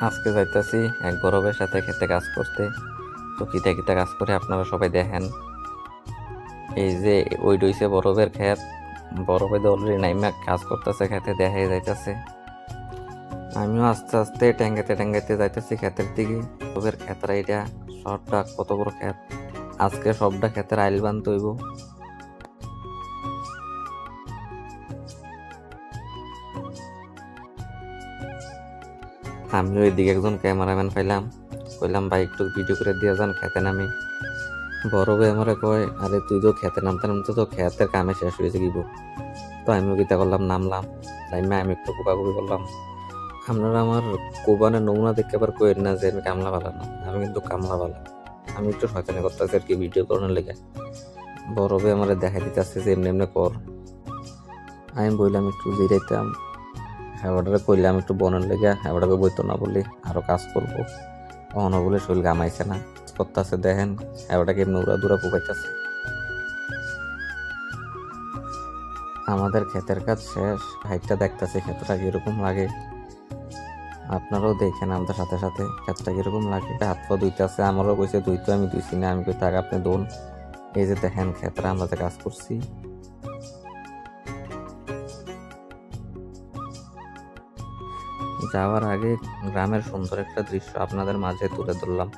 আজকে যাইতাছি এক বরফের সাথে খেতে কাজ করতে। তো কিতা কিতা কাজ করে আপনারা সবাই দেখেন। এই যে ওই রইছে বরফের ক্ষেত, বরফে তো অলরেডি নাইমা কাজ করতেছে, খেতে দেখাই যাইতাছে। আমিও আস্তে আস্তে ট্যাঙ্গাতে ট্যাঙ্গাতে যাইতেছি ক্ষেতের দিকে। বরফের ক্ষেতরা এটা সবটা কত বড় ক্ষেত, আজকে সবটা ক্ষেতের আইল বান তৈব। আমি ওইদিকে একজন ক্যামেরাম্যান পাইলাম, কইলাম ভাই একটু ভিডিও করে দিয়ে যান খেতে নামি। বড় ভাই আমারে কয়, আরে তুই তো খেতে নামতে নামতে তো খেতের কামে শেষ হয়েছে গিব। তো আমিও গীতা করলাম, নামলাম। নাইমা আমি একটু কোকাকুকি করলাম। আপনারা আমার কোবানের নমুনা দেখে আবার কইেন না যে আমি কামলা বালা না, আমি কিন্তু কামলা বালা। আমি একটু শয়তানি করতেছি আর কি ভিডিও করানোর লেগে। বড় ভাই আমারে দেখাই দিতে আসছে যে এমনি এমনি কর। আমি বললাম একটু জিরাইতাম, হ্যাঁ ওটারে কইলাম একটু বনের লেগে, হ্যাঁ ওটাকে বইতো না বলি আরো কাজ করবো। অন বলে শরীর গামাইছে না, করতেছে দেখেন, হ্যাঁ ওটাকে এমনি উড়া দুরা পুকাইতেছে। আমাদের ক্ষেতের কাজ শেষ, হাইটটা দেখতেছি ক্ষেতটা কিরকম লাগে। আপনারাও দেখেন আমাদের সাথে সাথে ক্ষেতটা কিরকম লাগে। হাত পা ধুইতেছে, আমারও কইছে ধুইতে, আমি ধুইছি না, আমি কই থাক আপনি দোন। এই যে দেখেন ক্ষেতটা আমরা যে কাজ করছি। যাওয়ার আগে গ্রামের সুন্দর একটা দৃশ্য আপনাদের মাঝে তুলে ধরলাম।